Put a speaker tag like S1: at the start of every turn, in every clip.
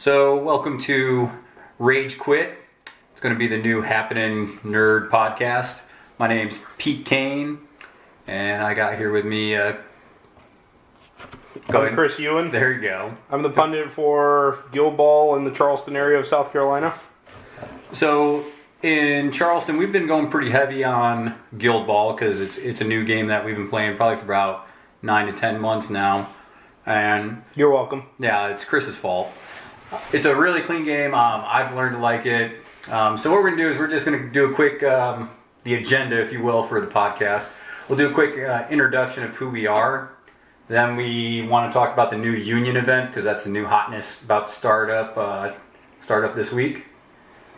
S1: So, welcome to Rage Quit. It's going to be the new Happening Nerd podcast. My name's Pete Kane, and I got here with me.
S2: I'm Chris Ewan.
S1: There you go.
S2: I'm the pundit for Guildball in the Charleston area of South Carolina.
S1: So, in Charleston, we've been going pretty heavy on Guildball because it's a new game that we've been playing probably for about 9 to 10 months now. And
S2: you're welcome.
S1: Yeah, it's Chris's fault. It's a really clean game. I've learned to like it. So what we're going to do is we're just going to do a quick, the agenda, if you will, for the podcast. We'll do a quick introduction of who we are. Then we want to talk about the new union event because that's the new hotness about to start up this week.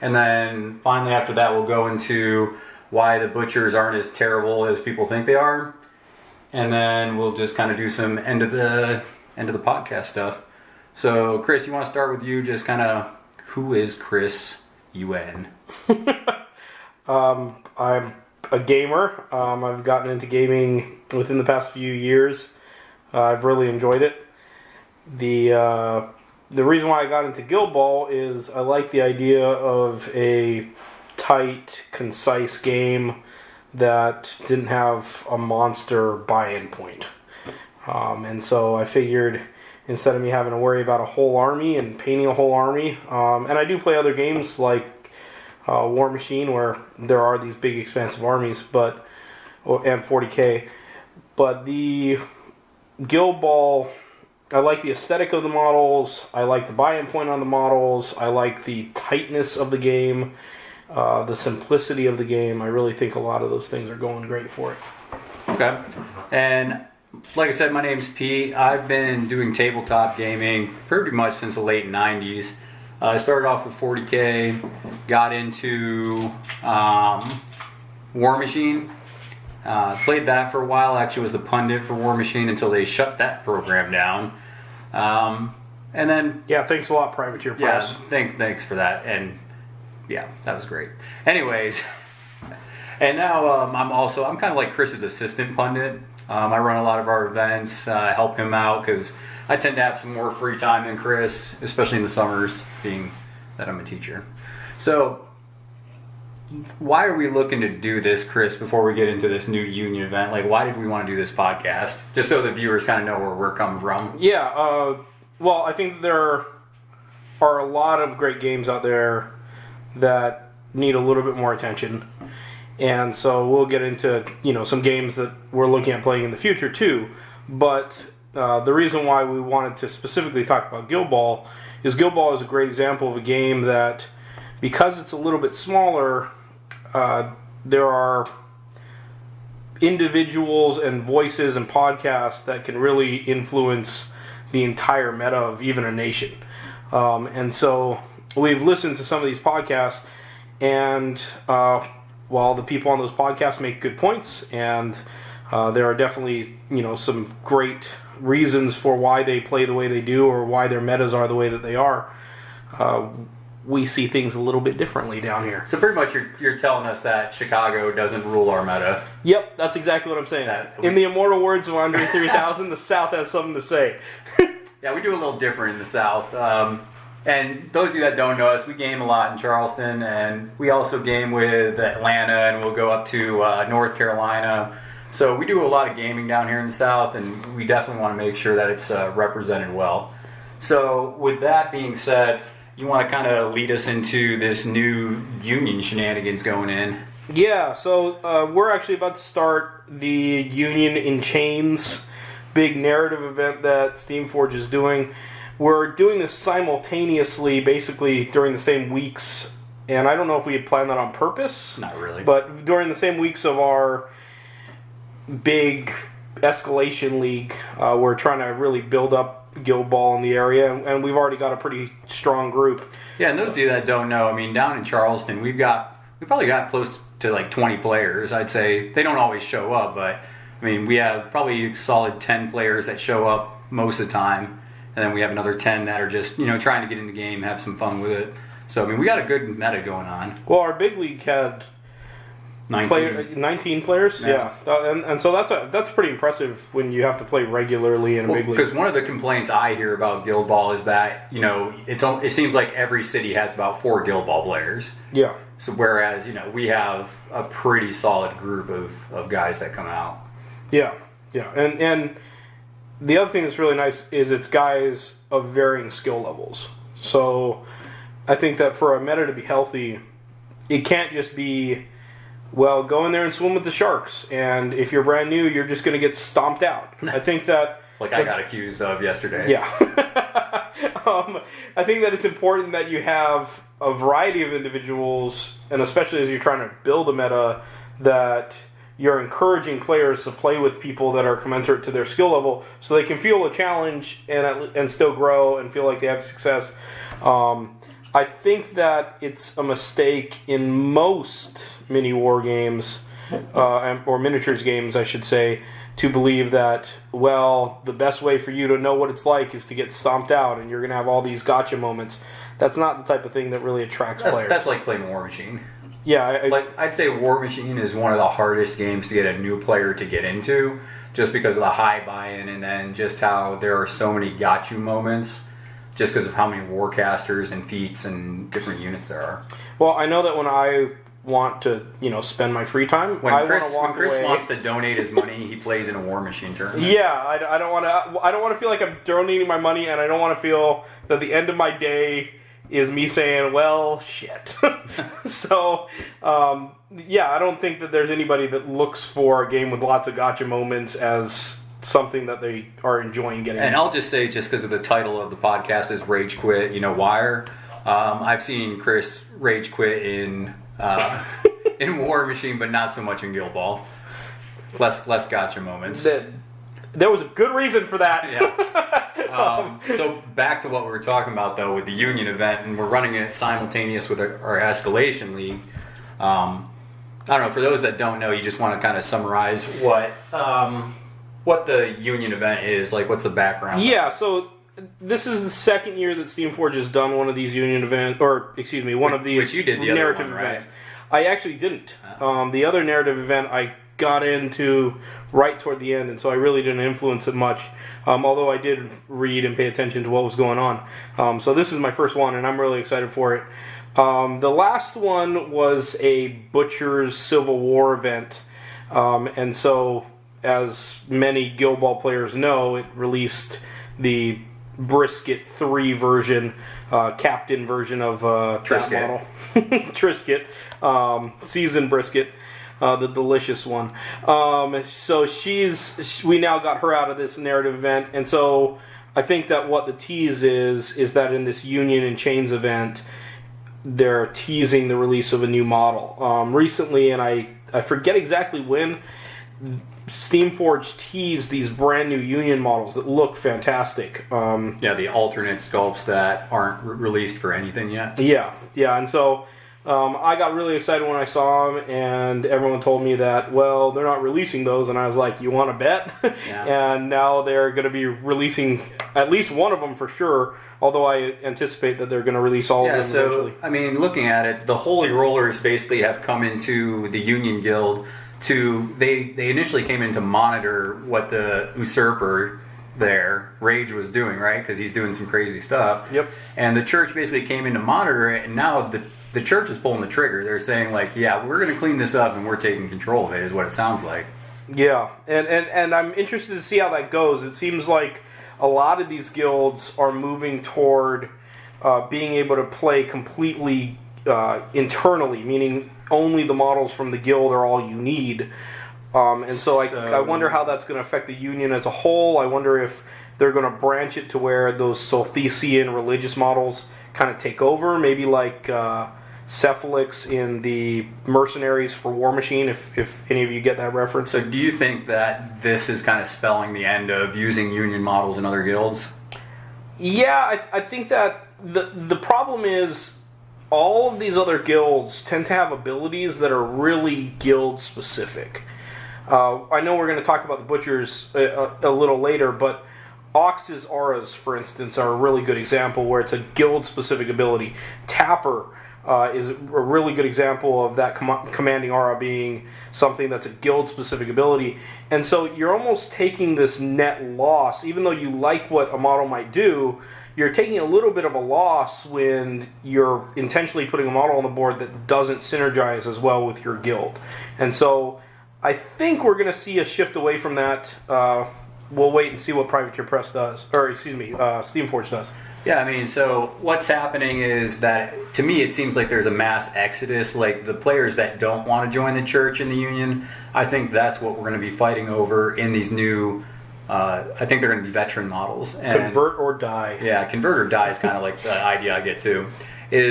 S1: And then finally after that we'll go into why the butchers aren't as terrible as people think they are. And then we'll just kind of do some end of the podcast stuff. So, Chris, you want to start with you? Just kind of, who is Chris Ewan?
S2: I'm a gamer. I've gotten into gaming within the past few years. I've really enjoyed it. The reason why I got into Guildball is I like the idea of a tight, concise game that didn't have a monster buy-in point. And so I figured, instead of me having to worry about a whole army and painting a whole army, and I do play other games like War Machine where there are these big expansive armies, and 40k. But the Guildball, I like the aesthetic of the models, I like the buy-in point on the models, I like the tightness of the game, the simplicity of the game. I really think a lot of those things are going great for it.
S1: Okay. And like I said, my name's Pete. I've been doing tabletop gaming pretty much since the late 90s. I started off with 40k, got into War Machine. Played that for a while. Actually was the pundit for War Machine until they shut that program down. And then...
S2: Yeah, thanks a lot, Privateer Press.
S1: Yeah, thanks for that. And yeah, that was great. Anyways, and now I'm kind of like Chris's assistant pundit. I run a lot of our events, help him out because I tend to have some more free time than Chris, especially in the summers, being that I'm a teacher. So, why are we looking to do this, Chris, before we get into this new union event? Like, why did we want to do this podcast? Just so the viewers kind of know where we're coming from.
S2: Yeah, well, I think there are a lot of great games out there that need a little bit more attention. And so we'll get into, some games that we're looking at playing in the future too. But the reason why we wanted to specifically talk about Guildball is Guildball is a great example of a game that, because it's a little bit smaller, there are individuals and voices and podcasts that can really influence the entire meta of even a nation. And so we've listened to some of these podcasts, and while the people on those podcasts make good points, and there are definitely some great reasons for why they play the way they do or why their metas are the way that they are, we see things a little bit differently down here.
S1: So pretty much you're telling us that Chicago doesn't rule our meta.
S2: Yep, that's exactly what I'm saying. In the immortal words of Andre 3000, the South has something to say.
S1: Yeah, we do a little different in the South. And those of you that don't know us, we game a lot in Charleston, and we also game with Atlanta, and we'll go up to North Carolina. So we do a lot of gaming down here in the South, and we definitely want to make sure that it's represented well. So with that being said, you want to kind of lead us into this new union shenanigans going in.
S2: Yeah, so we're actually about to start the Union in Chains big narrative event that Steamforge is doing. We're doing this simultaneously, basically during the same weeks, and I don't know if we had planned that on purpose.
S1: Not really.
S2: But during the same weeks of our big escalation league, we're trying to really build up Guildball in the area, and we've already got a pretty strong group.
S1: Yeah, and those of you that don't know, I mean, down in Charleston, we probably got close to like 20 players. I'd say they don't always show up, but I mean, we have probably a solid 10 players that show up most of the time. And then we have another 10 that are just, trying to get in the game, have some fun with it. So, I mean, we got a good meta going on.
S2: Well, our big league had
S1: 19.
S2: 19 players. Yeah. And so that's pretty impressive when you have to play regularly in a big league.
S1: Because one of the complaints I hear about Guildball is that it seems like every city has about 4 Guildball players.
S2: Yeah.
S1: So whereas we have a pretty solid group of guys that come out.
S2: Yeah. And the other thing that's really nice is it's guys of varying skill levels. So I think that for a meta to be healthy, it can't just be, well, go in there and swim with the sharks, and if you're brand new, you're just going to get stomped out. I think that...
S1: like I got accused of yesterday.
S2: Yeah. I think that it's important that you have a variety of individuals, and especially as you're trying to build a meta, that you're encouraging players to play with people that are commensurate to their skill level so they can feel a challenge and still grow and feel like they have success. I think that it's a mistake in most mini war games, or miniatures games, I should say, to believe that, well, the best way for you to know what it's like is to get stomped out and you're going to have all these gotcha moments. That's not the type of thing that really attracts players.
S1: That's like playing War Machine.
S2: Yeah.
S1: I'd say War Machine is one of the hardest games to get a new player to get into, just because of the high buy-in and then just how there are so many gotcha moments. Just because of how many warcasters and feats and different units there are. Well,
S2: I know that when I want to, spend my free time,
S1: when
S2: I
S1: Chris
S2: want to walk away.
S1: Wants to donate his money, he plays in a War Machine tournament.
S2: Yeah, I don't want to. I don't want to feel like I'm donating my money, and I don't want to feel that the end of my day is me saying, "Well, shit." So, I don't think that there's anybody that looks for a game with lots of gotcha moments as something that they are enjoying getting
S1: and
S2: into.
S1: I'll just say, just because of the title of the podcast is Rage Quit, Wire. I've seen Chris rage quit in War Machine, but not so much in Guildball. Less gotcha moments.
S2: There was a good reason for that.
S1: Yeah. So back to what we were talking about, though, with the Union event, and we're running it simultaneous with our Escalation League. I don't know, for those that don't know, you just want to kind of summarize what the Union event is, like what's the background?
S2: Yeah, so this is the second year that Steamforge has done one of these Union events, one of these
S1: which you did the
S2: narrative
S1: other one, right?
S2: events. I actually didn't. The other narrative event I got into right toward the end, and so I really didn't influence it much, although I did read and pay attention to what was going on. So this is my first one, and I'm really excited for it. The last one was a Butcher's Civil War event, and so, as many Guildball players know, it released the Brisket 3 version, captain version of that model. Trisket, seasoned brisket, the delicious one. So we now got her out of this narrative event, and so I think that what the tease is that in this Union and Chains event, they're teasing the release of a new model. Recently, and I forget exactly when, Steamforge teased these brand new Union models that look fantastic.
S1: The alternate sculpts that aren't released for anything yet.
S2: Yeah, and so I got really excited when I saw them, and everyone told me that, well, they're not releasing those, and I was like, you want to bet? Yeah. And now they're going to be releasing at least one of them for sure, although I anticipate that they're going to release all of them eventually.
S1: I mean, looking at it, the Holy Rollers basically have come into the Union Guild they initially came in to monitor what the usurper there, Rage, was doing, right? Because he's doing some crazy stuff.
S2: Yep.
S1: And the church basically came in to monitor it, and now the church is pulling the trigger. They're saying, like, yeah, we're going to clean this up and we're taking control of it, is what it sounds like.
S2: Yeah, and I'm interested to see how that goes. It seems like a lot of these guilds are moving toward being able to play completely internally, meaning only the models from the guild are all you need. And so I wonder how that's going to affect the Union as a whole. I wonder if they're going to branch it to where those Solthesian religious models kind of take over, maybe like Cephalix in the Mercenaries for War Machine, if any of you get that reference.
S1: So do you think that this is kind of spelling the end of using Union models in other guilds?
S2: Yeah, I think that the problem is all of these other guilds tend to have abilities that are really guild specific. I know we're going to talk about the Butchers a little later, but Ox's auras, for instance, are a really good example where it's a guild specific ability. Tapper is a really good example of that commanding aura being something that's a guild-specific ability. And so you're almost taking this net loss, even though you like what a model might do, you're taking a little bit of a loss when you're intentionally putting a model on the board that doesn't synergize as well with your guild. And so I think we're going to see a shift away from that. We'll wait and see what Privateer Press does, or Steamforge does.
S1: Yeah, I mean, so what's happening is that, to me, it seems like there's a mass exodus. Like, the players that don't want to join the church and the union, I think that's what we're going to be fighting over in these new, I think they're going to be veteran models. And,
S2: convert or die.
S1: Yeah, convert or die is kind of like the idea I get to.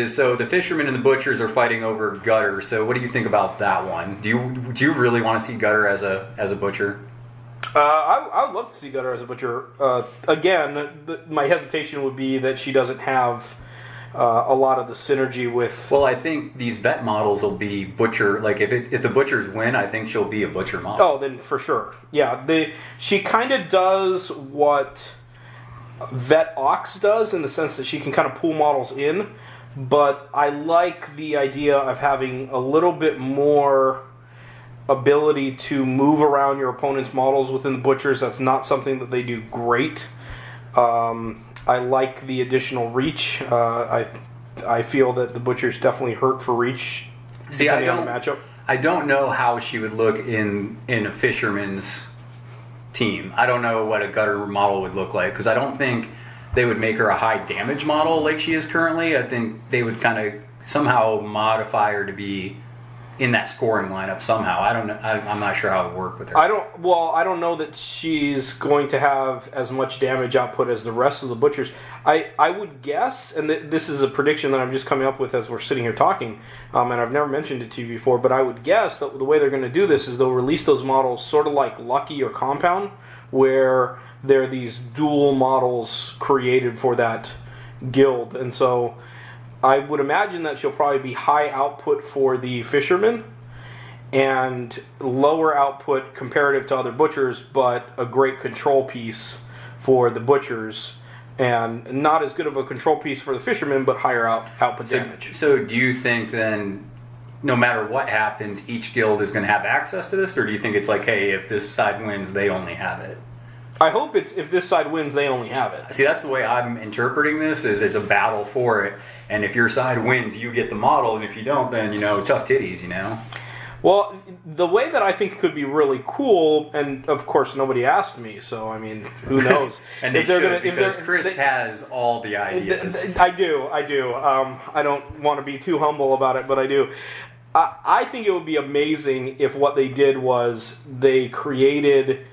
S1: So the fishermen and the butchers are fighting over Gutter. So what do you think about that one? Do you really want to see Gutter as a butcher?
S2: I would love to see Gutter as a butcher. Again, my hesitation would be that she doesn't have a lot of the synergy with...
S1: Well, I think these vet models will be butcher. Like, if the butchers win, I think she'll be a butcher model.
S2: Oh, then for sure. Yeah, she kind of does what Vet Ox does in the sense that she can kind of pull models in, but I like the idea of having a little bit more ability to move around your opponent's models within the butchers. That's not something that they do great. I like the additional reach. I feel that the butchers definitely hurt for reach.
S1: See,
S2: depending on the matchup.
S1: I don't know how she would look in a fisherman's team. I don't know what a Gutter model would look like, because I don't think they would make her a high damage model like she is currently. I think they would kind of somehow modify her to be in that scoring lineup somehow. I don't know. I'm not sure how it would work with her.
S2: I don't know that she's going to have as much damage output as the rest of the butchers. I would guess, and this is a prediction that I'm just coming up with as we're sitting here talking, and I've never mentioned it to you before, but I would guess that the way they're going to do this is they'll release those models sort of like Lucky or Compound, where they're these dual models created for that guild. And so I would imagine that she'll probably be high output for the fishermen and lower output comparative to other butchers, but a great control piece for the butchers, and not as good of a control piece for the fishermen, but higher output damage.
S1: So do you think then, no matter what happens, each guild is going to have access to this, or do you think it's like, hey, if this side wins, they only have it?
S2: I hope it's if this side wins, they only have it.
S1: See, that's the way I'm interpreting this, is it's a battle for it. And if your side wins, you get the model, and if you don't, then, tough titties,
S2: Well, the way that I think could be really cool, and of course nobody asked me, so I mean, who knows?
S1: And because Chris has all the ideas.
S2: I do. I don't want to be too humble about it, but I do. I think it would be amazing if what they did was they created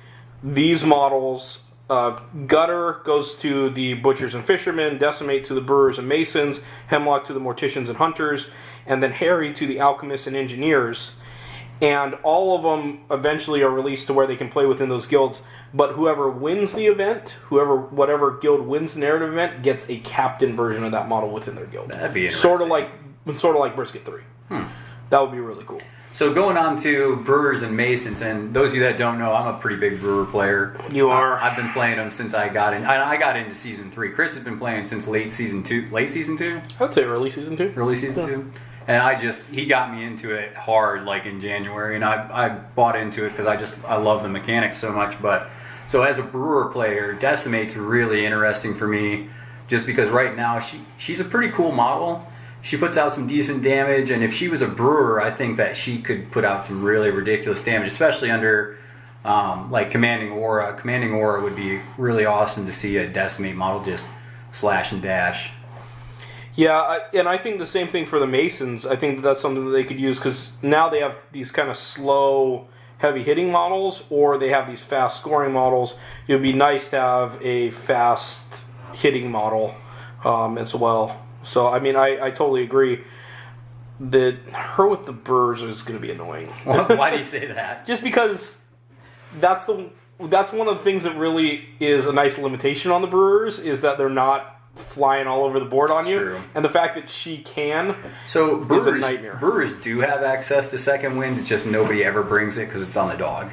S2: these models. Gutter goes to the butchers and fishermen, Decimate to the brewers and masons, Hemlock to the morticians and hunters, and then Harry to the alchemists and engineers. And all of them eventually are released to where they can play within those guilds. But whoever wins the event, whatever guild wins the narrative event, gets a captain version of that model within their guild.
S1: That'd be interesting.
S2: Sort of like Brisket 3. That would be really cool.
S1: So going on to brewers and masons, and those of you that don't know, I'm a pretty big brewer player.
S2: You are.
S1: I've been playing them since I got in. I got into season 3. Chris has been playing since late season 2. Late season 2?
S2: I would say early season 2.
S1: Early season 2. And he got me into it hard, like in January, and I bought into it because I love the mechanics so much. But so as a brewer player, Decimate's really interesting for me, just because right now she's a pretty cool model. She puts out some decent damage, and if she was a brewer, I think that she could put out some really ridiculous damage, especially under like Commanding Aura. Commanding Aura would be really awesome to see a Decimate model just slash and dash.
S2: Yeah, and I think the same thing for the Masons. I think that's something that they could use, because now they have these kind of slow, heavy-hitting models, or they have these fast-scoring models. It would be nice to have a fast-hitting model as well. So, I mean, I totally agree that her with the brewers is going to be annoying.
S1: Why do you say that?
S2: Just because that's one of the things that really is a nice limitation on the brewers, is that they're not flying all over the board on you.
S1: True.
S2: And the fact that she can is a nightmare.
S1: Brewers do have access to second wind, it's just nobody ever brings it because it's on the dog.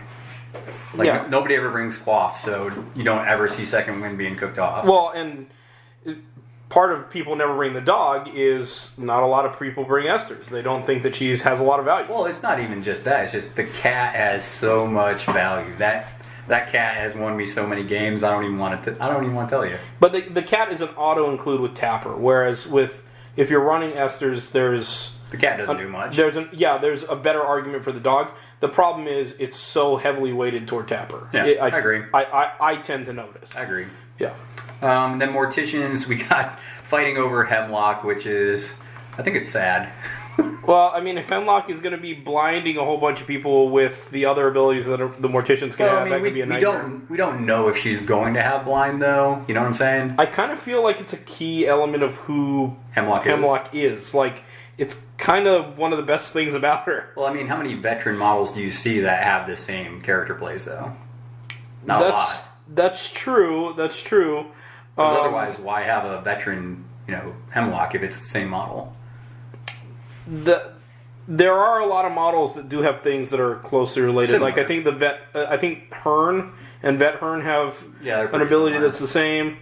S1: Nobody ever brings quaff, so you don't ever see second wind being cooked off.
S2: Well, and part of people never bring the dog is not a lot of people bring Esters. They don't think that she has a lot of value.
S1: Well, it's not even just that. It's just the cat has so much value. That cat has won me so many games. I don't even want to tell you.
S2: But the cat is an auto include with Tapper, whereas if you're running Esters,
S1: the cat doesn't do much.
S2: There's a better argument for the dog. The problem is it's so heavily weighted toward Tapper.
S1: Yeah, I agree.
S2: I tend to notice.
S1: I agree.
S2: Yeah.
S1: Then Morticians, we got fighting over Hemlock, which is, I think it's sad.
S2: Well, I mean, if Hemlock is going to be blinding a whole bunch of people with the other abilities that the Morticians can have, that could be a nightmare.
S1: We don't know if she's going to have blind, though. You know what I'm saying?
S2: I kind of feel like it's a key element of who Hemlock is. Like, it's kind of one of the best things about her.
S1: Well, I mean, how many veteran models do you see that have the same character plays, though? Not a lot.
S2: That's true. That's true.
S1: Because otherwise, why have a veteran, Hemlock if it's the same model?
S2: There are a lot of models that do have things that are closely related.
S1: Similar.
S2: Like I think Hearn and Vet Hearn have an ability
S1: similar.
S2: that's the same.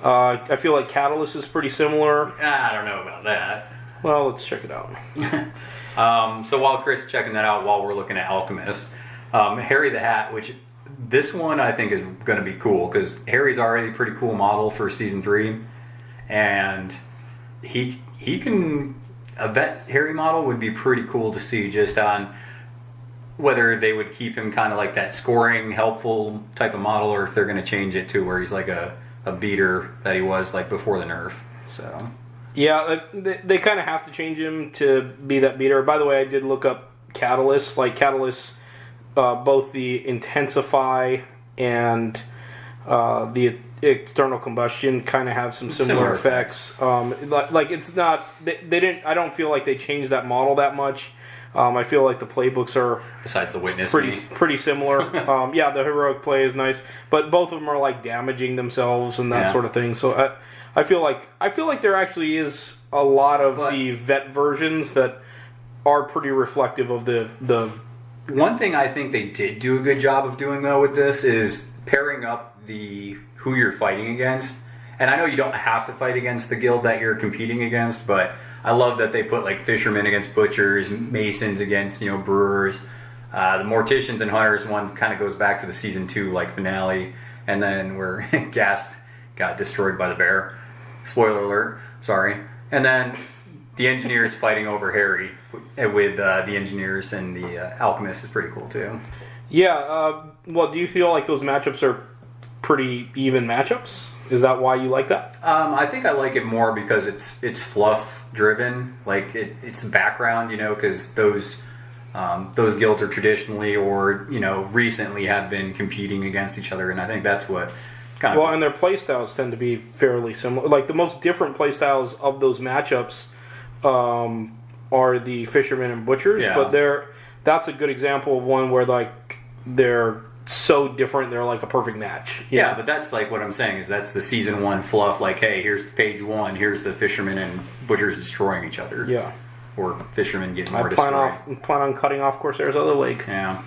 S2: I feel like Catalyst is pretty similar.
S1: I don't know about that.
S2: Well, let's check it out.
S1: So while Chris is checking that out, while we're looking at Alchemist, Harry the Hat, which this one I think is going to be cool because Harry's already a pretty cool model for Season 3, and he can... A vet Harry model would be pretty cool to see just on whether they would keep him kind of like that scoring, helpful type of model, or if they're going to change it to where he's like a beater that he was like before the nerf. So
S2: yeah, they kind of have to change him to be that beater. By the way, I did look up Catalyst. Like Catalyst, both the Intensify and the external combustion kind of have some similar effects. Like it's not they didn't. I don't feel like they changed that model that much. I feel like the playbooks are
S1: besides the witness
S2: pretty similar. Yeah, the heroic play is nice, but both of them are like damaging themselves and that sort of thing. So I feel like there actually is a lot of the vet versions that are pretty reflective of the.
S1: One thing I think they did do a good job of doing though with this is pairing up who you're fighting against. And I know you don't have to fight against the guild that you're competing against, but I love that they put like fishermen against butchers, masons against brewers. The morticians and hunters one kind of goes back to the season 2 like finale, and then where Gast got destroyed by the bear. Spoiler alert, sorry. And then the engineers fighting over Harry with the engineers and the alchemist is pretty cool too.
S2: Yeah. Well, do you feel like those matchups are pretty even matchups? Is that why you like that?
S1: I think I like it more because it's fluff driven, like it's background, because those guilds are traditionally or recently have been competing against each other, and I think that's what kind of.
S2: Well, and their playstyles tend to be fairly similar. Like the most different playstyles of those matchups are the fishermen and butchers, but that's a good example of one where like they're so different, they're like a perfect match.
S1: Yeah, but that's like what I'm saying is that's the season 1 fluff. Like, hey, here's page 1. Here's the fishermen and butchers destroying each other.
S2: Yeah,
S1: or fishermen getting more destroyed.
S2: I plan on cutting off Corsair's other leg.
S1: Yeah,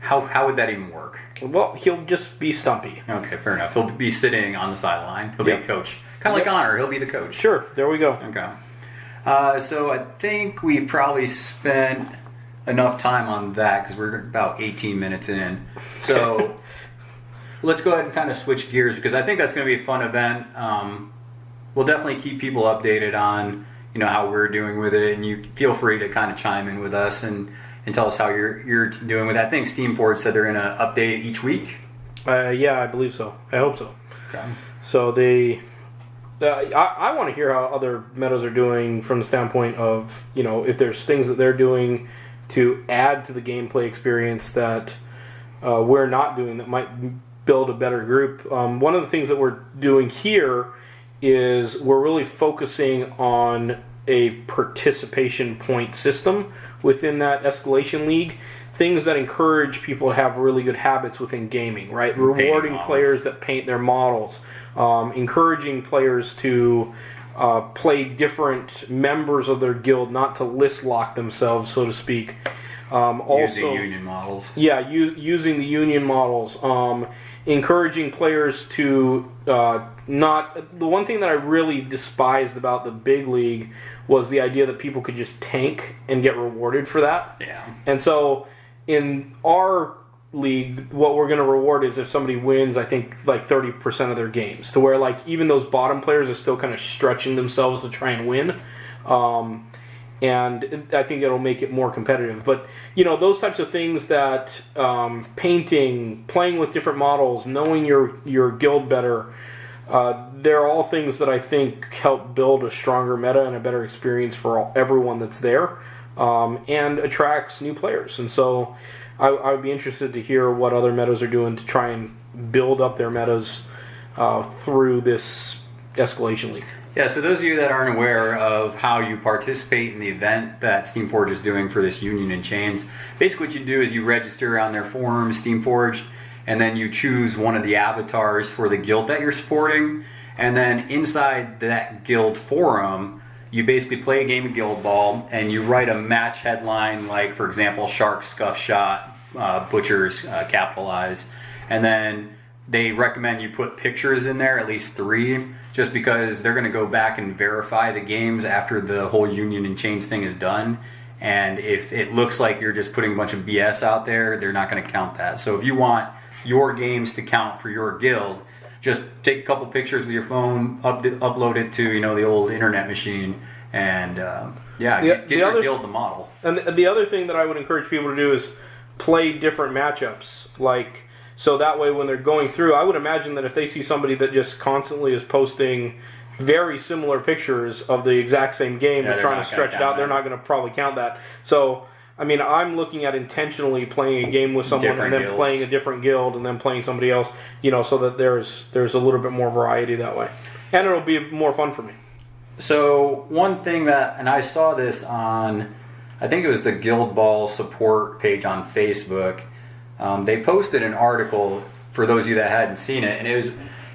S1: how would that even work?
S2: Well, he'll just be Stumpy.
S1: Okay, fair enough. He'll be sitting on the sideline. He'll be a coach, kind of like Honor. He'll be the coach.
S2: Sure, there we go.
S1: Okay. So I think we've probably spent enough time on that because we're about 18 minutes in. So let's go ahead and kind of switch gears because I think that's going to be a fun event. We'll definitely keep people updated on how we're doing with it, and you feel free to kind of chime in with us and tell us how you're doing with it. I think Steamforge said they're going to update each week.
S2: Yeah, I believe so. I hope so.
S1: Okay.
S2: So I want to hear how other metas are doing from the standpoint of if there's things that they're doing to add to the gameplay experience that we're not doing that might build a better group. One of the things that we're doing here is we're really focusing on a participation point system within that escalation league. Things that encourage people to have really good habits within gaming, right? Rewarding players that paint their models, encouraging players to play different members of their guild, not to list lock themselves, so to speak.
S1: Using union models.
S2: Yeah, using the union models. Encouraging players to not... The one thing that I really despised about the big league was the idea that people could just tank and get rewarded for that.
S1: Yeah.
S2: And so in our league, what we're going to reward is if somebody wins, I think, like 30% of their games. To where, like, even those bottom players are still kind of stretching themselves to try and win. And I think it'll make it more competitive. But, you know, those types of things that painting, playing with different models, knowing your guild better, they're all things that I think help build a stronger meta and a better experience for everyone that's there, and attracts new players. And so I would be interested to hear what other metas are doing to try and build up their metas through this Escalation League.
S1: Yeah, so those of you that aren't aware of how you participate in the event that Steamforged is doing for this Union and Chains, basically what you do is you register on their forums, Steamforged, and then you choose one of the avatars for the guild that you're supporting, and then inside that guild forum, you basically play a game of Guildball, and you write a match headline, like, for example, Shark Scuff Shot, Butchers Capitalize, and then they recommend you put pictures in there, at least 3, just because they're going to go back and verify the games after the whole Union and Chains thing is done. And if it looks like you're just putting a bunch of BS out there, they're not going to count that. So if you want your games to count for your guild, just take a couple pictures with your phone, upload it to, you know, the old internet machine, and get your guild the model.
S2: And the other thing that I would encourage people to do is play different matchups, like... So that way when they're going through, I would imagine that if they see somebody that just constantly is posting very similar pictures of the exact same game and trying to stretch it out, they're not going to probably count that. So, I mean, I'm looking at intentionally playing a game with someone and then playing a different guild and then playing somebody else, you know, so that there's a little bit more variety that way. And it'll be more fun for me.
S1: So one thing that, and I saw this on, I think it was the Guildball support page on Facebook. They posted an article for those of you that hadn't seen it, and it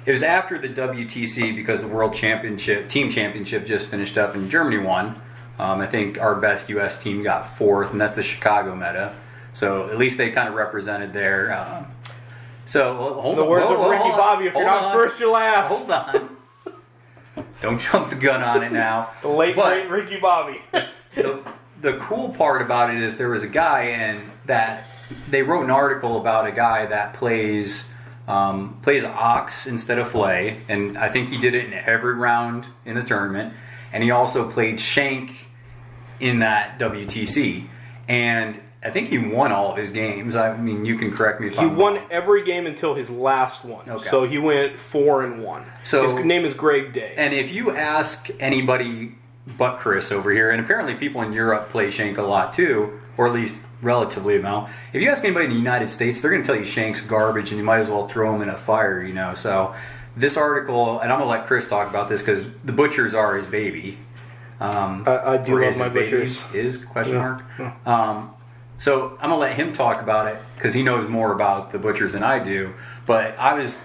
S1: was after the WTC because the World Championship, Team Championship just finished up and Germany won. I think our best U.S. team got 4th, and that's the Chicago meta. So at least they kind of represented their. So hold
S2: on.
S1: The
S2: words of Ricky Bobby: if you're not first, you're last.
S1: Hold on. Don't jump the gun on it now.
S2: The late great Ricky Bobby.
S1: The cool part about it is there was a guy that. They wrote an article about a guy that plays Ox instead of Flay, and I think he did it in every round in the tournament, and he also played Shank in that WTC, and I think he won all of his games. I mean, you can correct me if I'm wrong.
S2: He won every game until his last one,
S1: okay.
S2: So he went 4-1. So his name is Greg Day.
S1: And if you ask anybody but Chris over here, and apparently people in Europe play Shank a lot too, or at least relatively amount. If you ask anybody in the United States, they're going to tell you Shank's garbage and you might as well throw him in a fire, you know. So this article, and I'm going to let Chris talk about this because the Butchers are his baby.
S2: I do love my Butchers.
S1: Is question mark. So I'm going to let him talk about it because he knows more about the Butchers than I do. But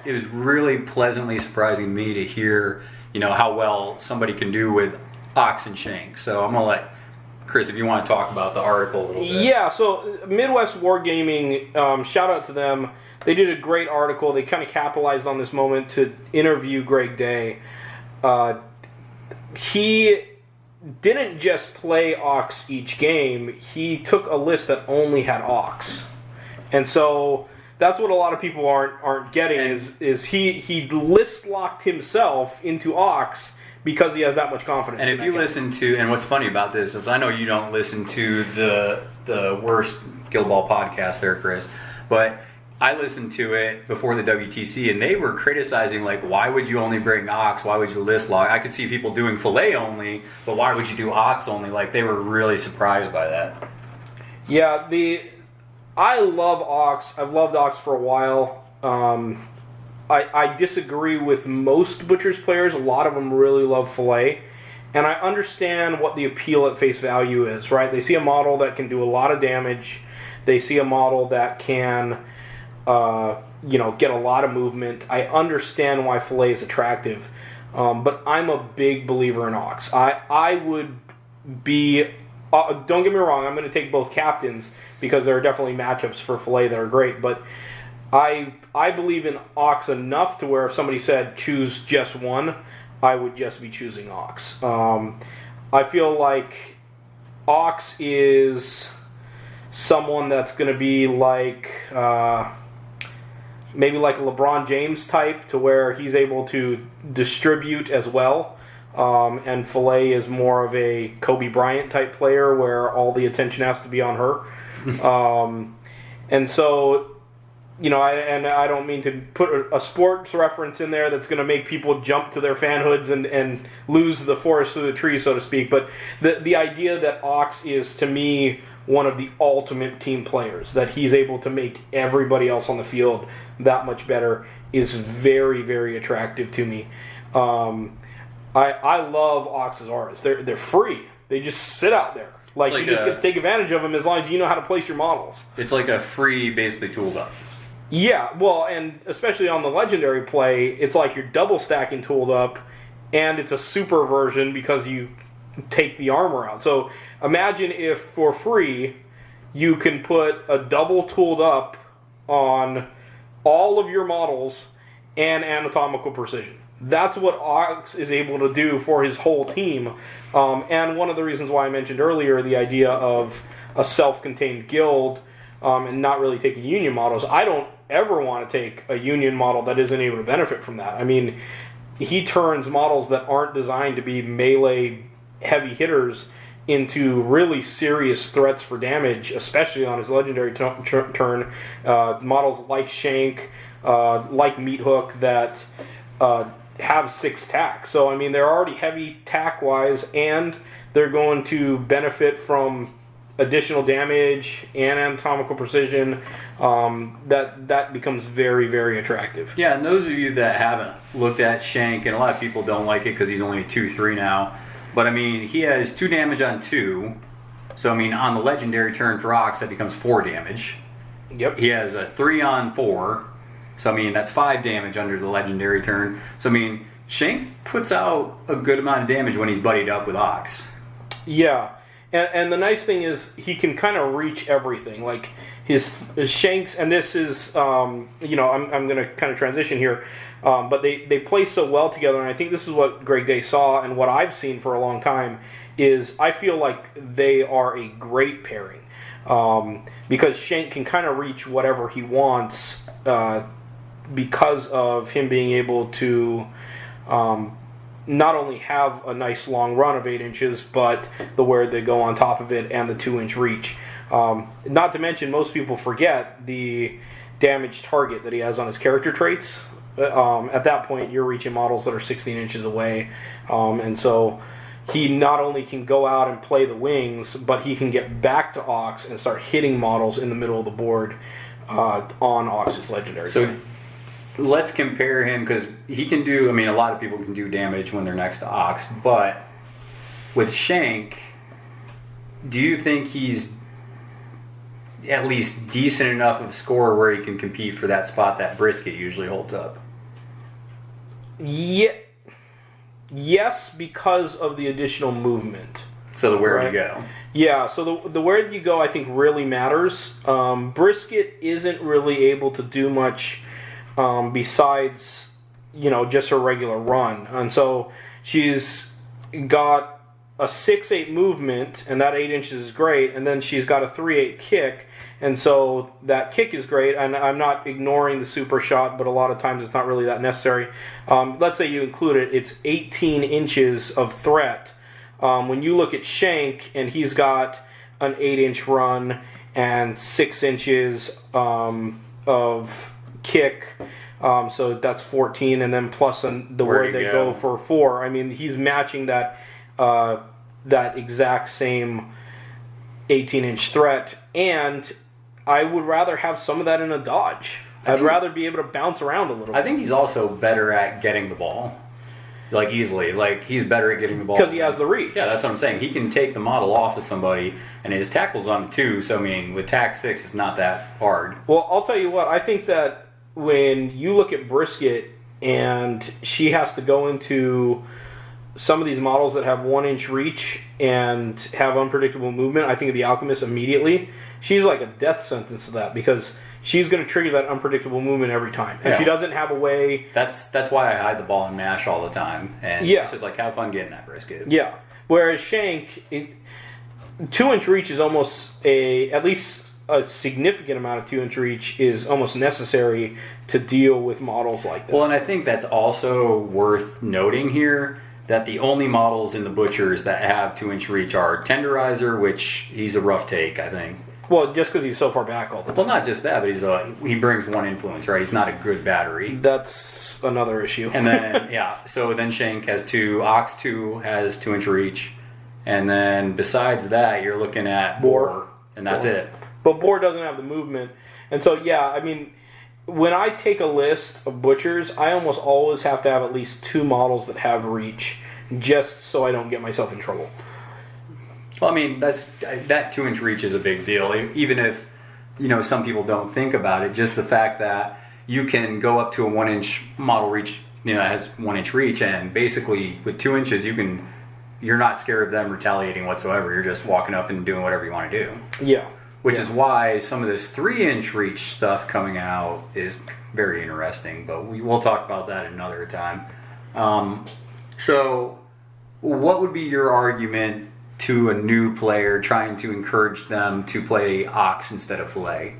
S1: it was really pleasantly surprising to me to hear, you know, how well somebody can do with Ox and Shank. So I'm going to let Chris, if you want to talk about the article a little bit.
S2: Yeah, so Midwest Wargaming, shout out to them. They did a great article. They kind of capitalized on this moment to interview Greg Day. He didn't just play Ox each game. He took a list that only had Ox. And so that's what a lot of people aren't getting is he list locked himself into Ox because he has that much confidence.
S1: And if you listen to, and what's funny about this is I know you don't listen to the worst Guildball podcast there, Chris, but I listened to it before the WTC, and they were criticizing, like, why would you only bring Ox? Why would you list lock? I could see people doing Filet only, but why would you do Ox only? Like, they were really surprised by that.
S2: Yeah, I love Ox. I've loved Ox for a while. I disagree with most Butchers players. A lot of them really love Filet. And I understand what the appeal at face value is, right? They see a model that can do a lot of damage. They see a model that can, get a lot of movement. I understand why Filet is attractive. But I'm a big believer in Ox. I would be don't get me wrong, I'm going to take both captains because there are definitely matchups for Filet that are great, but I believe in Ox enough to where if somebody said choose just one, I would just be choosing Ox. I feel like Ox is someone that's going to be like maybe like a LeBron James type, to where he's able to distribute as well. And Filet is more of a Kobe Bryant type player where all the attention has to be on her. And so, I don't mean to put a sports reference in there that's going to make people jump to their fanhoods and lose the forest through the trees, so to speak. But the idea that Ox is, to me, one of the ultimate team players, that he's able to make everybody else on the field that much better, is very, very attractive to me. I love Ox's auras. They're free. They just sit out there. Like you just get to take advantage of them as long as you know how to place your models.
S1: It's like a free, basically, tooled up.
S2: Yeah, well, and especially on the legendary play, it's like you're double stacking tooled up, and it's a super version because you take the armor out. So imagine if, for free, you can put a double tooled up on all of your models and anatomical precision. That's what Ox is able to do for his whole team. And one of the reasons why I mentioned earlier the idea of a self-contained guild and not really taking union models. I don't ever want to take a union model that isn't able to benefit from that. I mean, he turns models that aren't designed to be melee heavy hitters into really serious threats for damage, especially on his legendary turn. Models like Shank, like Meat Hook, that have 6 tack. So, I mean, they're already heavy tack-wise, and they're going to benefit from additional damage and anatomical precision. That becomes very, very attractive.
S1: Yeah, and those of you that haven't looked at Shank, and a lot of people don't like it because he's only a 2/3 now, but I mean, he has 2 damage on 2, so I mean, on the legendary turn for Ox, that becomes 4 damage.
S2: Yep.
S1: He has a 3 on 4, so I mean, that's 5 damage under the legendary turn. So I mean, Shank puts out a good amount of damage when he's buddied up with Ox.
S2: Yeah. And the nice thing is he can kind of reach everything. Like his Shanks, and this is, I'm going to kind of transition here, but they play so well together, and I think this is what Greg Day saw, and what I've seen for a long time, is I feel like they are a great pairing. Because Shank can kind of reach whatever he wants because of him being able to not only have a nice long run of 8 inches, but the where they go on top of it and the 2-inch reach. Not to mention, most people forget the damage target that he has on his character traits. At that point, you're reaching models that are 16 inches away. And so he not only can go out and play the wings, but he can get back to Ox and start hitting models in the middle of the board on Ox's legendary.
S1: So let's compare him, because he can do, I mean, a lot of people can do damage when they're next to Ox, but with Shank, do you think he's at least decent enough of a scorer where he can compete for that spot that Brisket usually holds up?
S2: Yeah. Yes, because of the additional movement.
S1: So the where you go.
S2: Yeah, so the where you go, I think, really matters. Brisket isn't really able to do much besides, just her regular run. And so she's got a 6'8" movement, and that 8 inches is great, and then she's got a 3'8" kick, and so that kick is great, and I'm not ignoring the super shot, but a lot of times it's not really that necessary. Let's say you include it, it's 18 inches of threat. When you look at Shank, and he's got an 8-inch run and 6 inches of kick, so that's 14, and then plus the where they go for 4. I mean, he's matching that exact same 18-inch threat, and I would rather have some of that in a dodge. I'd rather be able to bounce around a little bit.
S1: I think he's also better at getting the ball. Easily. He's better at getting the ball.
S2: Because he has the reach.
S1: Yeah, that's what I'm saying. He can take the model off of somebody, and his tackle's on 2, so, I mean, with tack 6, it's not that hard.
S2: Well, I'll tell you what, I think that when you look at Brisket, and she has to go into some of these models that have 1-inch reach and have unpredictable movement, I think of the Alchemist immediately. She's like a death sentence to that because she's going to trigger that unpredictable movement every time. And she doesn't have a way...
S1: That's why I hide the ball and mash all the time. And it's just like, have fun getting that brisket.
S2: Yeah. Whereas Shank, 2-inch reach is almost at least a significant amount of 2-inch reach is almost necessary to deal with models like that.
S1: Well, and I think that's also worth noting here that the only models in the Butchers that have 2-inch reach are Tenderizer, which he's a rough take, I think.
S2: Well, just because he's so far back all the time.
S1: Well, not just that, but he brings one influence, right? He's not a good battery.
S2: That's another issue.
S1: And then, so then Shank has 2, Ox 2 has 2-inch reach, and then besides that, you're looking at Boar, and that's it.
S2: But Boar doesn't have the movement. And so, I mean, when I take a list of Butchers, I almost always have to have at least 2 models that have reach, just so I don't get myself in trouble.
S1: Well, I mean, that 2-inch reach is a big deal. Even if, some people don't think about it, just the fact that you can go up to a 1-inch model reach, that has 1-inch reach, and basically with 2 inches, you're not scared of them retaliating whatsoever. You're just walking up and doing whatever you want to do.
S2: Yeah.
S1: Which is why some of this 3-inch reach stuff coming out is very interesting, but we'll talk about that another time. So, what would be your argument to a new player trying to encourage them to play Ox instead of Filet?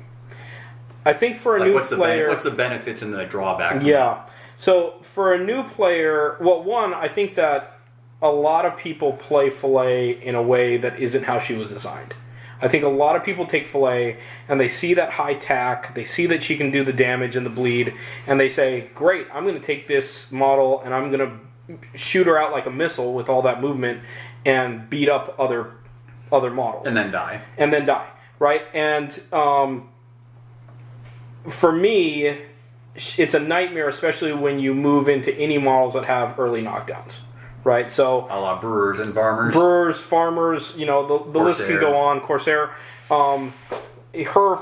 S2: I think for a new player...
S1: what's the benefits and the drawback?
S2: Yeah. So, for a new player... Well, one, I think that a lot of people play Filet in a way that isn't how she was designed. I think a lot of people take Filet and they see that high tack, they see that she can do the damage and the bleed, and they say, great, I'm going to take this model and I'm going to shoot her out like a missile with all that movement and beat up other models.
S1: And then die.
S2: Right? And for me, it's a nightmare, especially when you move into any models that have early knockdowns. Right, so
S1: a lot of brewers and farmers.
S2: Brewers, farmers, the list can go on. Corsair, her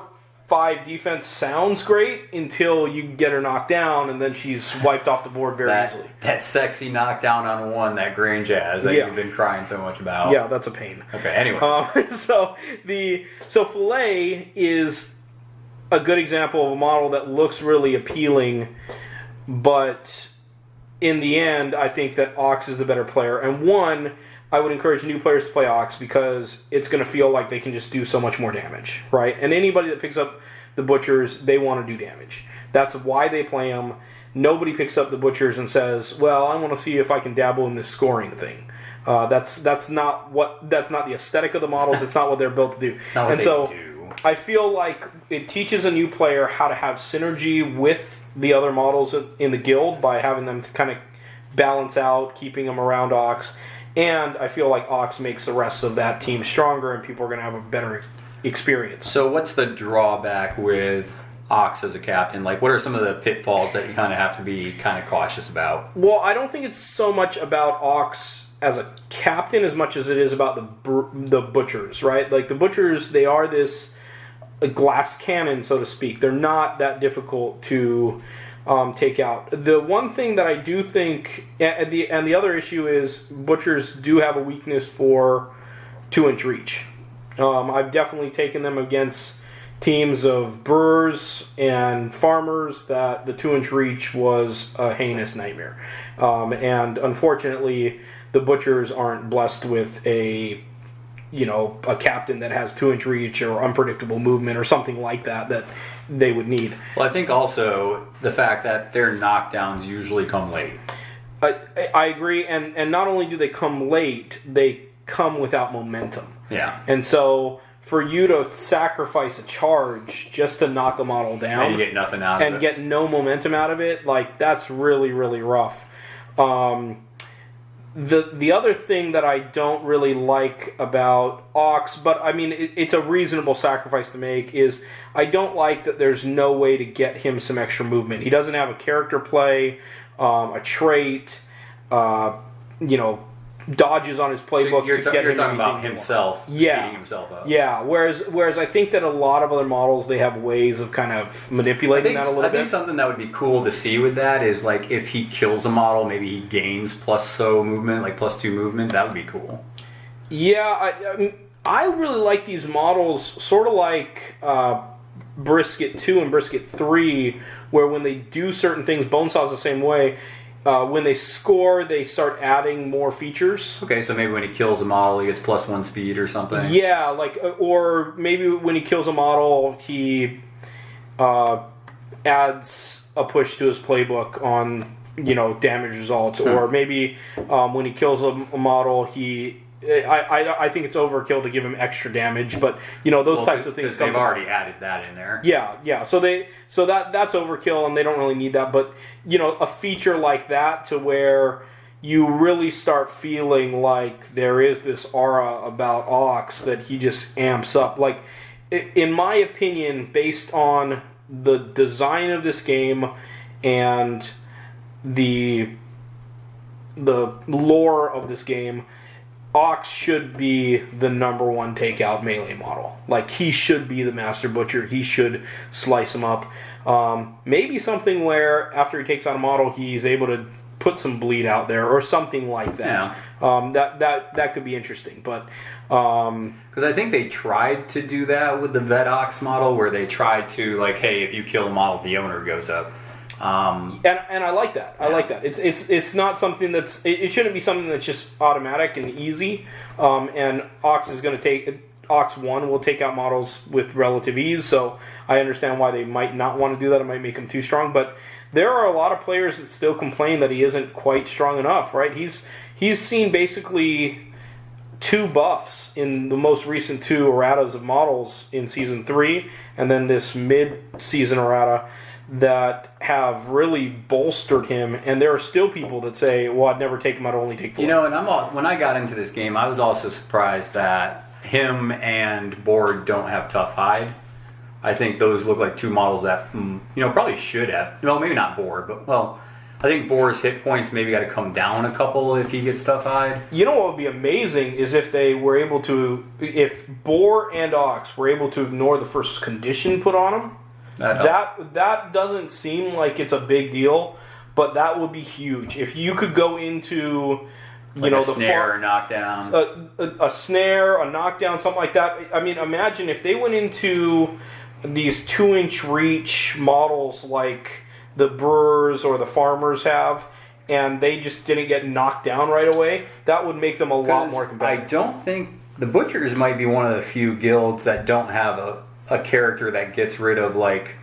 S2: 5 defense sounds great until you get her knocked down, and then she's wiped off the board very easily.
S1: That sexy knockdown on 1 that Grange has that you've been crying so much about.
S2: Yeah, that's a pain.
S1: Okay, anyway.
S2: So Filet is a good example of a model that looks really appealing, but in the end, I think that Ox is the better player. And one, I would encourage new players to play Ox because it's going to feel like they can just do so much more damage, right? And anybody that picks up the Butchers, they want to do damage. That's why they play them. Nobody picks up the Butchers and says, well, I want to see if I can dabble in this scoring thing. That's not the aesthetic of the models. It's not what they're built to do.
S1: It's not what they do.
S2: I feel like it teaches a new player how to have synergy with the other models in the guild by having them to kind of balance out, keeping them around Ox. And I feel like Ox makes the rest of that team stronger and people are going to have a better experience.
S1: So what's the drawback with Ox as a captain? Like, what are some of the pitfalls that you kind of have to be kind of cautious about?
S2: Well, I don't think it's so much about Ox as a captain as much as it is about the Butchers, right? Like, the Butchers, they are this a glass cannon, so to speak. They're not that difficult to take out. The one thing that I do think, and the other issue is, Butchers do have a weakness for 2-inch reach. I've definitely taken them against teams of brewers and farmers that the 2-inch reach was a heinous nightmare. And unfortunately, the Butchers aren't blessed with a captain that has 2-inch reach or unpredictable movement or something like that they would need.
S1: Well, I think also the fact that their knockdowns usually come late.
S2: I agree, and not only do they come late, they come without momentum.
S1: Yeah.
S2: And so for you to sacrifice a charge just to knock a model down
S1: and you get nothing out of it,
S2: and get no momentum out of it, like, that's really, really rough. The other thing that I don't really like about Ox, but I mean it's a reasonable sacrifice to make, is I don't like that there's no way to get him some extra movement. He doesn't have a character play, a trait, dodges on his playbook
S1: you're
S2: to get him
S1: talking about
S2: anything
S1: himself speeding himself up.
S2: Yeah, whereas I think that a lot of other models, they have ways of kind of manipulating that a little bit.
S1: I think something that would be cool to see with that is like if he kills a model, maybe he gains +2 movement. That would be cool.
S2: Yeah, I really like these models, sort of like Brisket 2 and Brisket 3, where when they do certain things, Bonesaw's the same way. When they score, they start adding more features.
S1: Okay, so maybe when he kills a model, he gets +1 speed or something.
S2: Yeah, like, or maybe when he kills a model, he adds a push to his playbook on, damage results. Or maybe when he kills a model, I think it's overkill to give him extra damage, but those types of things.
S1: They've already added that in there.
S2: Yeah. So that's overkill, and they don't really need that. But a feature like that to where you really start feeling like there is this aura about Ox that he just amps up. Like, in my opinion, based on the design of this game and the lore of this game, Ox should be the #1 takeout melee model. Like, he should be the Master Butcher. He should slice him up. Maybe something where after he takes out a model, he's able to put some bleed out there or something like that. Yeah. That could be interesting. But
S1: because I think they tried to do that with the Vet Ox model, where they tried to, like, hey, if you kill a model, the owner goes up.
S2: And I like that. I like that. It's not something that's. It shouldn't be something that's just automatic and easy. And Ox is going to take. Ox 1 will take out models with relative ease. So I understand why they might not want to do that. It might make him too strong. But there are a lot of players that still complain that he isn't quite strong enough. Right? He's seen basically 2 buffs in the most recent 2 erratas of models in Season 3, and then this mid-season errata that have really bolstered him, and there are still people that say, well, I'd never take him, I'd only take 4.
S1: And when I got into this game, I was also surprised that him and Board don't have tough hide. I think those look like 2 models that, probably should have. Well, maybe not Board, but, I think Boar's hit points maybe got to come down a couple if he gets tough hide.
S2: What would be amazing is if they were able to, if Boar and Ox were able to ignore the first condition put on them. That doesn't seem like it's a big deal, but that would be huge. If you could go into,
S1: a snare or knockdown,
S2: a snare, a knockdown, something like that. I mean, imagine if they went into these 2-inch reach models like the Brewers or the Farmers have, and they just didn't get knocked down right away. That would make them a lot more competitive.
S1: I don't think the Butchers might be one of the few guilds that don't have a character that gets rid of, like,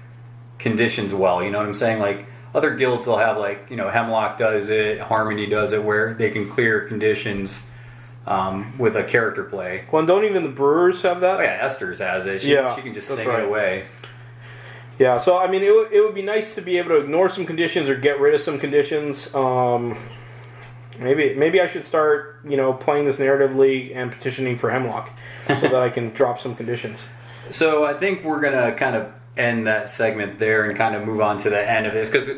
S1: conditions well. You know what I'm saying? Like, other guilds, they'll have, like, Hemlock does it, Harmony does it, where they can clear conditions with a character play.
S2: Well, don't even the Brewers have that?
S1: Oh, yeah, Esther's has it. She can just sing it away.
S2: Yeah, so, I mean, it would be nice to be able to ignore some conditions or get rid of some conditions. Maybe I should start, playing this narratively and petitioning for Hemlock so that I can drop some conditions.
S1: So I think we're going to kind of end that segment there and kind of move on to the end of this, because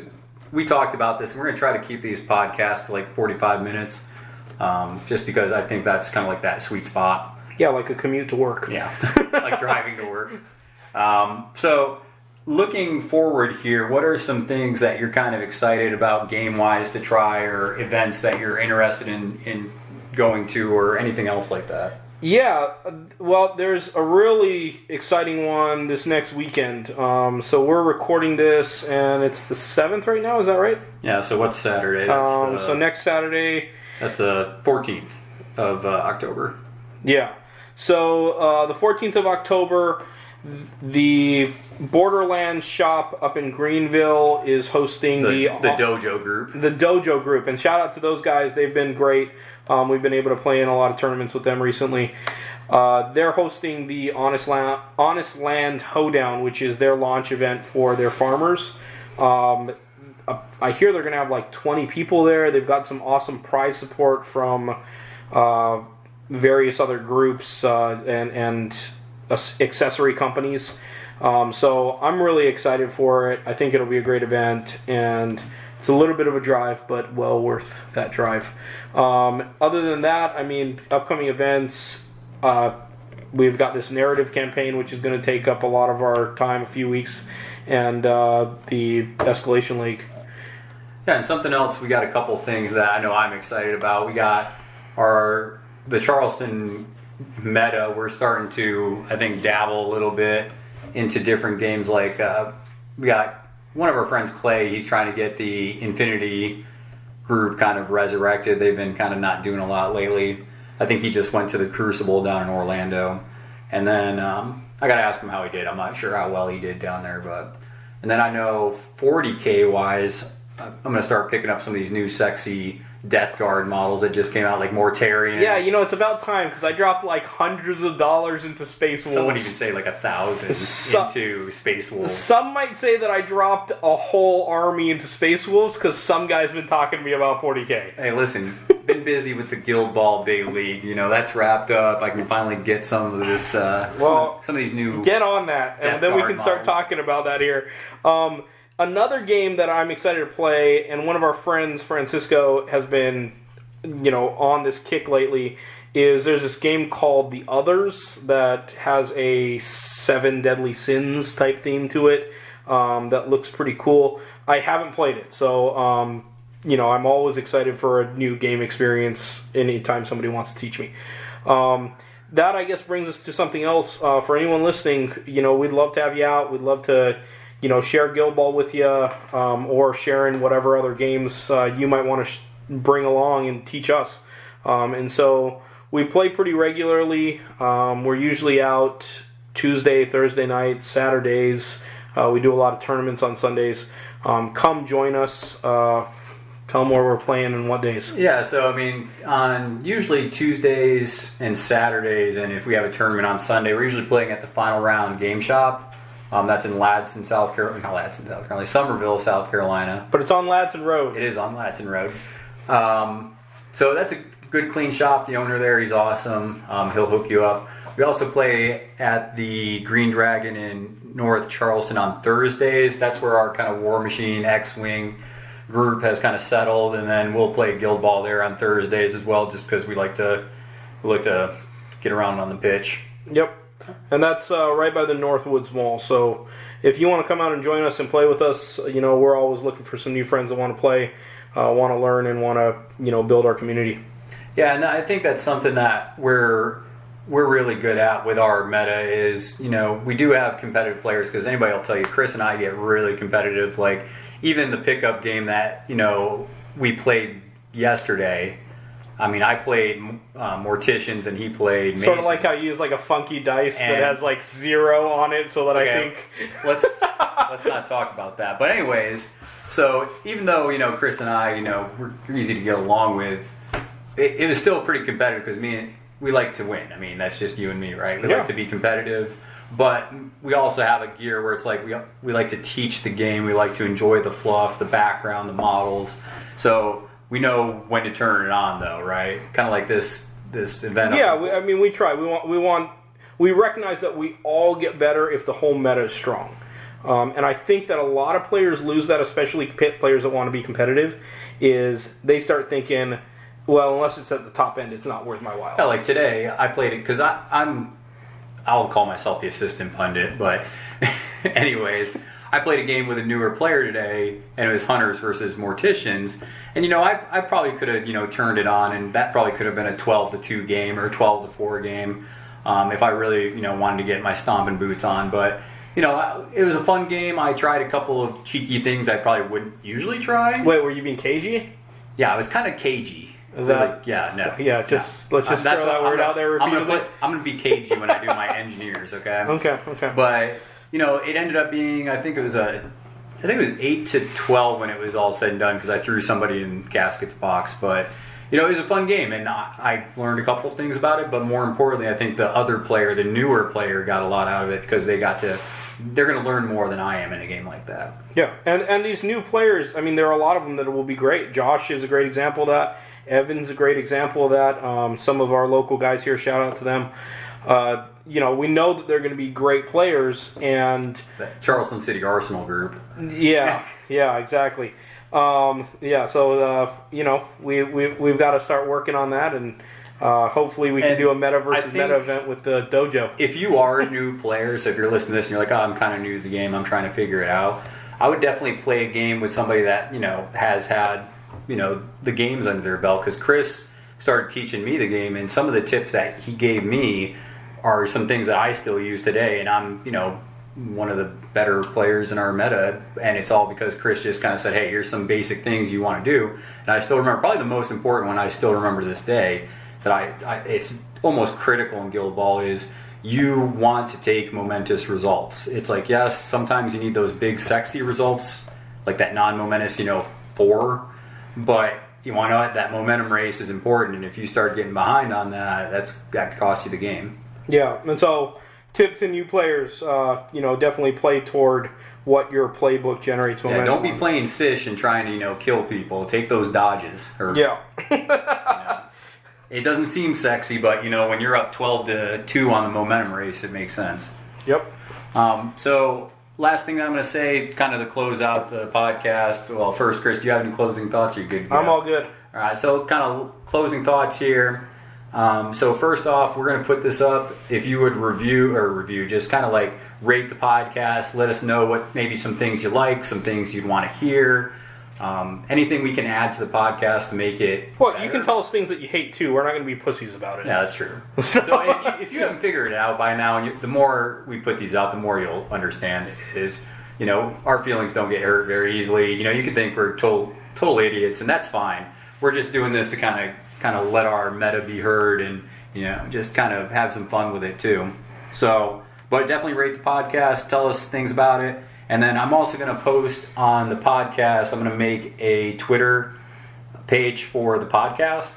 S1: we talked about this. We're going to try to keep these podcasts to like 45 minutes, just because I think that's kind of like that sweet spot.
S2: Yeah, like a commute to work.
S1: Yeah, like driving to work. So looking forward here, what are some things that you're kind of excited about game-wise to try, or events that you're interested in going to, or anything else like that?
S2: Yeah, well, there's a really exciting one this next weekend. So we're recording this, and it's the 7th right now, is that right?
S1: Yeah, so what's Saturday?
S2: So next Saturday...
S1: That's the 14th of October.
S2: Yeah. So the 14th of October, the Borderlands shop up in Greenville is hosting the
S1: Dojo group.
S2: The Dojo group, and shout out to those guys. They've been great. We've been able to play in a lot of tournaments with them recently. They're hosting the Honest Land Hoedown, which is their launch event for their farmers. I hear they're going to have like 20 people there. They've got some awesome prize support from various other groups and accessory companies. So I'm really excited for it. I think it'll be a great event, and It's a little bit of a drive, but well worth that drive. Other than that, I mean, upcoming events, we've got this narrative campaign, which is going to take up a lot of our time, a few weeks, and the Escalation League.
S1: Yeah, and something else, we got a couple things that I know I'm excited about. We got the Charleston meta. We're starting to, I think, dabble a little bit into different games. Like we got one of our friends, Clay. He's trying to get the Infinity group kind of resurrected. They've been kind of not doing a lot lately. I think he just went to the Crucible down in Orlando, and then I got to ask him how he did. I'm not sure how well he did down there, and then I know 40K wise, I'm going to start picking up some of these new sexy Death Guard models that just came out, like Mortarian.
S2: Yeah, it's about time, because I dropped like hundreds of dollars into Space Wolves.
S1: Somebody could say like 1,000 into Space Wolves.
S2: Some might say that I dropped a whole army into Space Wolves, because some guy's been talking to me about 40K.
S1: Hey, listen, been busy with the Guildball Big League. That's wrapped up. I can finally get some of this. Some of these new.
S2: Get on that, and then we can start talking about that here. Another game that I'm excited to play, and one of our friends, Francisco, has been, on this kick lately, is there's this game called The Others that has a 7 Deadly Sins type theme to it that looks pretty cool. I haven't played it, so, I'm always excited for a new game experience anytime somebody wants to teach me. That, I guess, brings us to something else. For anyone listening, we'd love to have you out. We'd love to share Guildball with you, or sharing whatever other games you might want to bring along and teach us. And so we play pretty regularly. We're usually out Tuesday, Thursday nights, Saturdays. We do a lot of tournaments on Sundays. Come join us. Tell them where we're playing and what days.
S1: Yeah, so on usually Tuesdays and Saturdays, and if we have a tournament on Sunday, we're usually playing at the Final Round Game Shop. That's in Ladson, South Carolina. Not Ladson, South Carolina. Summerville, South Carolina.
S2: But it's on Ladson Road.
S1: It is on Ladson Road. So that's a good, clean shop. The owner there, he's awesome. He'll hook you up. We also play at the Green Dragon in North Charleston on Thursdays. That's where our kind of War Machine X-Wing group has kind of settled. And then we'll play Guildball there on Thursdays as well, just because we like to get around on the pitch.
S2: Yep. And that's right by the Northwoods Mall. So if you want to come out and join us and play with us, we're always looking for some new friends that want to play, want to learn, and want to build our community.
S1: Yeah, and I think that's something that we're really good at with our meta is, we do have competitive players, because anybody will tell you, Chris and I get really competitive. Like, even the pickup game that, we played yesterday, I played Morticians and he played Masons.
S2: Sort of like how you use like a funky dice that has like 0 on it, so that I think...
S1: let's not talk about that. But anyways, so even though, Chris and I, we're easy to get along with, it was still pretty competitive, because we like to win. That's just you and me, right? We like to be competitive. But we also have a gear where it's like we like to teach the game. We like to enjoy the fluff, the background, the models. So... we know when to turn it on, though, right? Kind of like this event.
S2: Yeah, we try. We recognize that we all get better if the whole meta is strong, and I think that a lot of players lose that, especially players that want to be competitive. Is they start thinking, well, unless it's at the top end, it's not worth my while.
S1: Yeah, like today, I played it because I'll call myself the assistant pundit, but anyways. I played a game with a newer player today, and it was Hunters versus Morticians. And, I probably could have, turned it on, and that probably could have been a 12-2 game or a 12-4 game if I really, wanted to get my stomping boots on. But, it was a fun game. I tried a couple of cheeky things I probably wouldn't usually try.
S2: Wait, were you being cagey?
S1: Yeah, I was kind of cagey.
S2: Is that?
S1: Like, yeah, no.
S2: Yeah, let's just throw that word out there repeatedly.
S1: I'm going to be cagey when I do my engineers, okay?
S2: Okay.
S1: But... it ended up being, I think it was 8-12 when it was all said and done, because I threw somebody in Gasket's box. But, it was a fun game, and I learned a couple things about it. But more importantly, I think the other player, the newer player, got a lot out of it, because they're going to learn more than I am in a game like that.
S2: Yeah, and these new players, there are a lot of them that will be great. Josh is a great example of that. Evan's a great example of that. Some of our local guys here, shout out to them. We know that they're going to be great players, and
S1: the Charleston City Arsenal group.
S2: Yeah, exactly. Yeah, so we've got to start working on that, and hopefully we can do a meta versus meta event with the dojo.
S1: If you are a new player, so if you're listening to this and you're like, I'm kind of new to the game, I'm trying to figure it out, I would definitely play a game with somebody that has had the games under their belt, because Chris started teaching me the game, and some of the tips that he gave me are some things that I still use today, and I'm one of the better players in our meta, and it's all because Chris just kind of said, hey, here's some basic things you want to do. And I still remember, probably the most important one I still remember this day, that it's almost critical in Guildball, is you want to take momentous results. It's like, yes, sometimes you need those big sexy results, like that non-momentous 4, but you want to know that momentum race is important, and if you start getting behind on that, that could cost you the game.
S2: Yeah, and so tip to new players, definitely play toward what your playbook generates momentum.
S1: Yeah, don't be playing fish and trying to kill people. Take those dodges. It doesn't seem sexy, but when you're up 12-2 on the momentum race, it makes sense.
S2: Yep.
S1: So last thing that I'm going to say, kind of to close out the podcast. Well, first, Chris, do you have any closing thoughts? Or are you good?
S2: I'm all good.
S1: All right. So kind of closing thoughts here. So first off, we're going to put this up. If you would review, just kind of like rate the podcast. Let us know what maybe some things you like, some things you'd want to hear. Anything we can add to the podcast to make it better.
S2: You can tell us things that you hate too. We're not going to be pussies about it.
S1: Yeah, that's true. So if you haven't figured it out by now, and the more we put these out, the more you'll understand is, our feelings don't get hurt very easily. You can think we're total idiots, and that's fine. We're just doing this to kind of let our meta be heard, and just kind of have some fun with it too. So, but definitely rate the podcast. Tell us things about it. And then I'm also going to post on the podcast, I'm going to make a Twitter page for the podcast.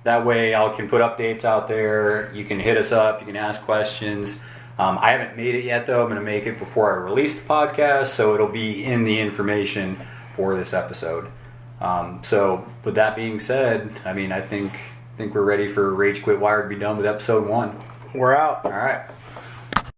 S1: That way I can put updates out there. You can hit us up. You can ask questions. I haven't made it yet, though. I'm going to make it before I release the podcast, so it'll be in the information for this episode. So with that being said, I think we're ready for Rage Quit Wired to be done with episode 1.
S2: We're out.
S1: All right.